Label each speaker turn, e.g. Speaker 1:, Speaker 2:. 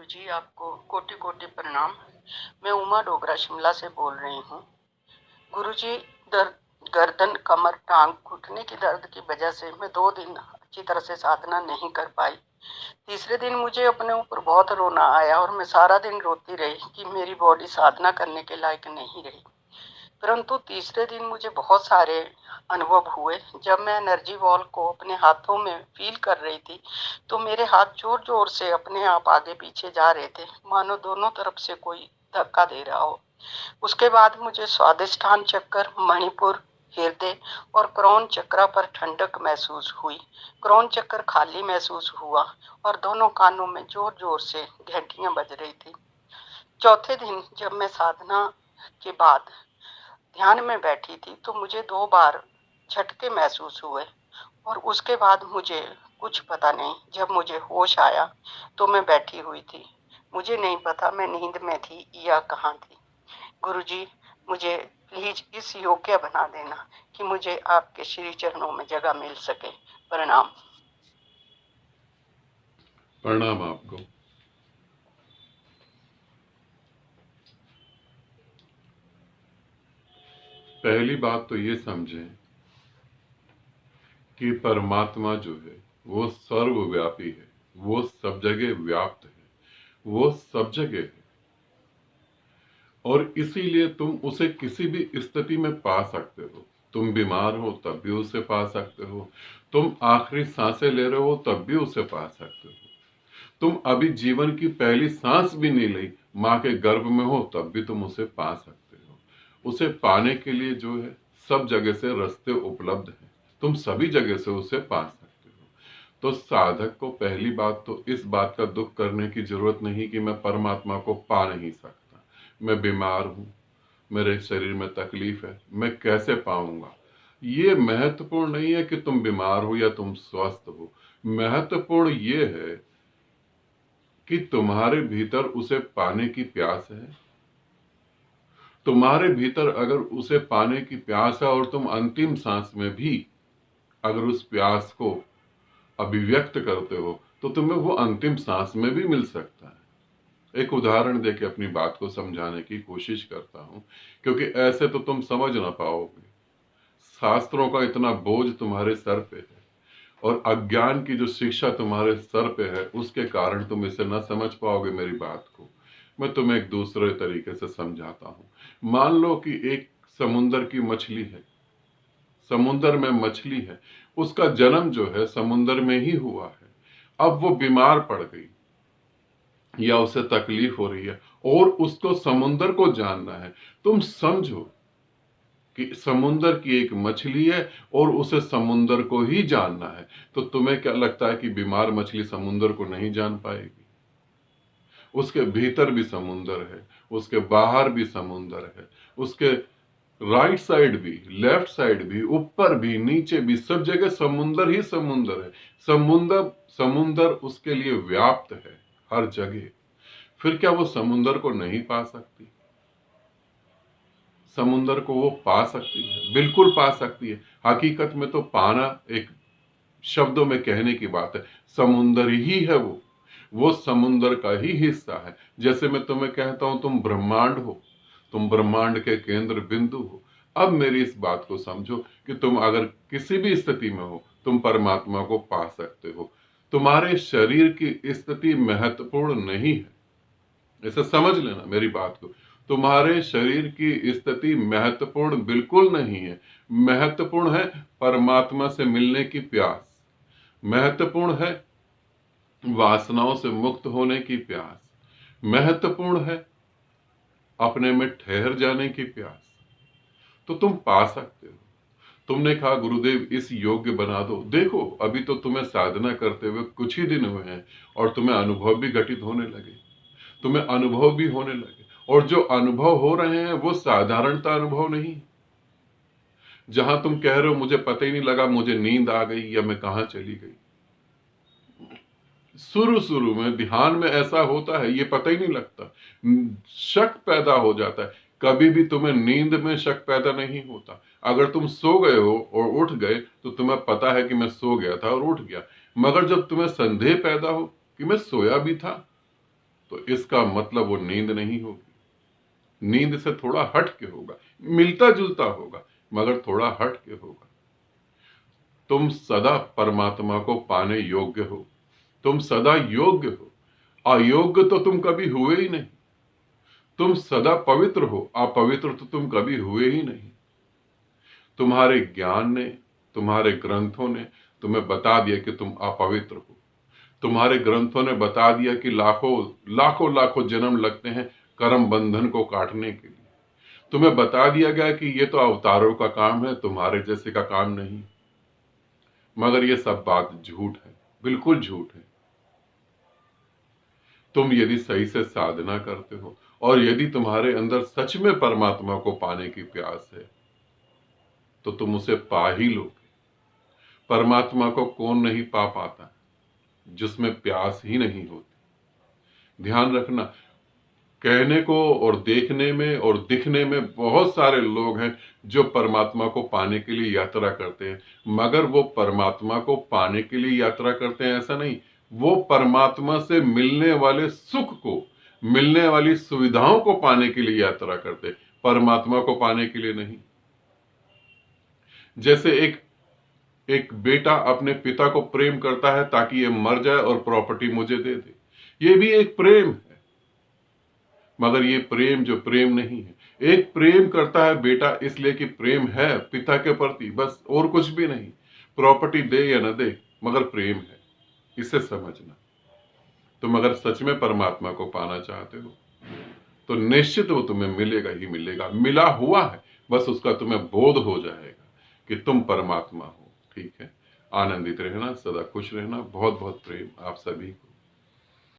Speaker 1: गुरुजी, आपको कोटि कोटि प्रणाम। मैं उमा डोगरा शिमला से बोल रही हूँ। गुरुजी, दर्द गर्दन, कमर, टांग, घुटने की दर्द की वजह से मैं 2 दिन अच्छी तरह से साधना नहीं कर पाई। तीसरे दिन मुझे अपने ऊपर बहुत रोना आया और मैं सारा दिन रोती रही कि मेरी बॉडी साधना करने के लायक नहीं रही। परंतु तीसरे दिन मुझे बहुत सारे अनुभव हुए। जब मैं एनर्जी बॉल को अपने हाथों में फील कर रही थी तो मेरे हाथ जोर जोर से अपने आप आगे पीछे जा रहे थे, मानो दोनों तरफ से कोई धक्का दे रहा हो। उसके बाद मुझे स्वादिष्ठान चक्कर, मणिपुर, हृदय और क्रॉन चक्र पर ठंडक महसूस हुई। क्रॉन चक्कर खाली महसूस हुआ और दोनों कानों में जोर जोर से घंटियां बज रही थी। चौथे दिन जब मैं साधना के बाद ध्यान में बैठी थी तो मुझे 2 बार झटके महसूस हुए और उसके बाद मुझे कुछ पता नहीं। जब मुझे होश आया तो मैं बैठी हुई थी। मुझे नहीं पता मैं नींद में थी या कहाँ थी। गुरुजी, मुझे प्लीज इस योग्य बना देना कि मुझे आपके श्री चरणों में जगह मिल सके। प्रणाम।
Speaker 2: प्रणाम आपको। पहली बात तो ये समझें कि परमात्मा जो है वो सर्वव्यापी है, वो सब जगह व्याप्त है, वो सब जगह है और इसीलिए तुम उसे किसी भी स्थिति में पा सकते हो। तुम बीमार हो तब भी उसे पा सकते हो, तुम आखिरी सांसें ले रहे हो तब भी उसे पा सकते हो, तुम अभी जीवन की पहली सांस भी नहीं ली, माँ के गर्भ में हो तब भी तुम उसे पा सकते हो। उसे पाने के लिए जो है सब जगह से रास्ते उपलब्ध हैं, तुम सभी जगह से उसे पा सकते हो। तो साधक को पहली बात तो इस बात का दुख करने की जरूरत नहीं कि मैं परमात्मा को पा नहीं सकता, मैं बीमार हूं, मेरे शरीर में तकलीफ है, मैं कैसे पाऊंगा। ये महत्वपूर्ण नहीं है कि तुम बीमार हो या तुम स्वस्थ हो। महत्वपूर्ण ये है कि तुम्हारे भीतर उसे पाने की प्यास है। तुम्हारे भीतर अगर उसे पाने की प्यास है और तुम अंतिम सांस में भी अगर उस प्यास को अभिव्यक्त करते हो तो तुम्हें वो अंतिम सांस में भी मिल सकता है। एक उदाहरण देके अपनी बात को समझाने की कोशिश करता हूं, क्योंकि ऐसे तो तुम समझ ना पाओगे। शास्त्रों का इतना बोझ तुम्हारे सर पे है और अज्ञान की जो शिक्षा तुम्हारे सर पे है उसके कारण तुम इसे न समझ पाओगे मेरी बात को। मैं तुम्हें एक दूसरे तरीके से समझाता हूं। मान लो कि एक समुंदर की मछली है, समुंदर में मछली है, उसका जन्म जो है समुंदर में ही हुआ है। अब वो बीमार पड़ गई या उसे तकलीफ हो रही है और उसको समुंदर को जानना है। तुम समझो कि समुंदर की एक मछली है और उसे समुंदर को ही जानना है, तो तुम्हें क्या लगता है कि बीमार मछली समुंदर को नहीं जान पाएगी? उसके भीतर भी समुंदर है, उसके बाहर भी समुंदर है, उसके राइट साइड भी, लेफ्ट साइड भी, ऊपर भी, नीचे भी, सब जगह समुंदर ही समुंदर है। समुंदर समुंदर उसके लिए व्याप्त है हर जगह। फिर क्या वो समुंदर को नहीं पा सकती? समुंदर को वो पा सकती है, बिल्कुल पा सकती है। हकीकत में तो पाना एक शब्दों में कहने की बात है, समुंदर ही है वो समुंदर का ही हिस्सा है। जैसे मैं तुम्हें कहता हूं तुम ब्रह्मांड हो, तुम ब्रह्मांड के केंद्र बिंदु हो। अब मेरी इस बात को समझो कि तुम अगर किसी भी स्थिति में हो तुम परमात्मा को पा सकते हो। तुम्हारे शरीर की स्थिति महत्वपूर्ण नहीं है, ऐसा समझ लेना मेरी बात को। तुम्हारे शरीर की स्थिति महत्वपूर्ण बिल्कुल नहीं है। महत्वपूर्ण है परमात्मा से मिलने की प्यास, महत्वपूर्ण है वासनाओं से मुक्त होने की प्यास, महत्वपूर्ण है अपने में ठहर जाने की प्यास। तो तुम पा सकते हो। तुमने कहा गुरुदेव इस योग्य बना दो। देखो अभी तो तुम्हें साधना करते हुए कुछ ही दिन हुए हैं और तुम्हें अनुभव भी घटित होने लगे, तुम्हें अनुभव भी होने लगे, और जो अनुभव हो रहे हैं वो साधारणता अनुभव नहीं। जहां तुम कह रहे हो मुझे पता ही नहीं लगा, मुझे नींद आ गई या मैं कहां चली गई, शुरू शुरू में ध्यान में ऐसा होता है, ये पता ही नहीं लगता, शक पैदा हो जाता है। कभी भी तुम्हें नींद में शक पैदा नहीं होता। अगर तुम सो गए हो और उठ गए तो तुम्हें पता है कि मैं सो गया था और उठ गया, मगर जब तुम्हें संदेह पैदा हो कि मैं सोया भी था तो इसका मतलब वो नींद नहीं होगी। नींद से थोड़ा हट के होगा, मिलता जुलता होगा, मगर थोड़ा हट के होगा। तुम सदा परमात्मा को पाने योग्य हो, तुम सदा योग्य हो। अयोग्य तो तुम कभी हुए ही नहीं। तुम सदा पवित्र हो, अपवित्र तो तुम कभी हुए ही नहीं। तुम्हारे ज्ञान ने, तुम्हारे ग्रंथों ने तुम्हें बता दिया कि तुम अपवित्र हो। तुम्हारे ग्रंथों ने बता दिया कि लाखों लाखों लाखों जन्म लगते हैं कर्म बंधन को काटने के लिए। तुम्हें बता दिया गया कि ये तो अवतारों का काम है, तुम्हारे जैसे का काम नहीं। मगर ये सब बात झूठ है, बिल्कुल झूठ है। तुम यदि सही से साधना करते हो और यदि तुम्हारे अंदर सच में परमात्मा को पाने की प्यास है, तो तुम उसे पा ही लोगे। परमात्मा को कौन नहीं पा पाता, जिसमें प्यास ही नहीं होती। ध्यान रखना, कहने को और देखने में और दिखने में बहुत सारे लोग हैं जो परमात्मा को पाने के लिए यात्रा करते हैं, मगर वो परमात्मा को पाने के लिए यात्रा करते हैं ऐसा नहीं। वो परमात्मा से मिलने वाले सुख को, मिलने वाली सुविधाओं को पाने के लिए यात्रा करते हैं, परमात्मा को पाने के लिए नहीं। जैसे एक बेटा अपने पिता को प्रेम करता है ताकि ये मर जाए और प्रॉपर्टी मुझे दे दे, ये भी एक प्रेम है। मगर ये प्रेम जो प्रेम नहीं है। एक प्रेम करता है बेटा इसलिए कि प्रेम है पिता के प्रति, बस, और कुछ भी नहीं। प्रॉपर्टी दे या न दे, मगर प्रेम है, इसे समझना। तुम अगर सच में परमात्मा को पाना चाहते हो तो निश्चित वो तुम्हें मिलेगा ही मिलेगा, मिला हुआ है, बस उसका तुम्हें बोध हो जाएगा कि तुम परमात्मा हो। ठीक है, आनंदित रहना, सदा खुश रहना। बहुत बहुत प्रेम आप सभी को।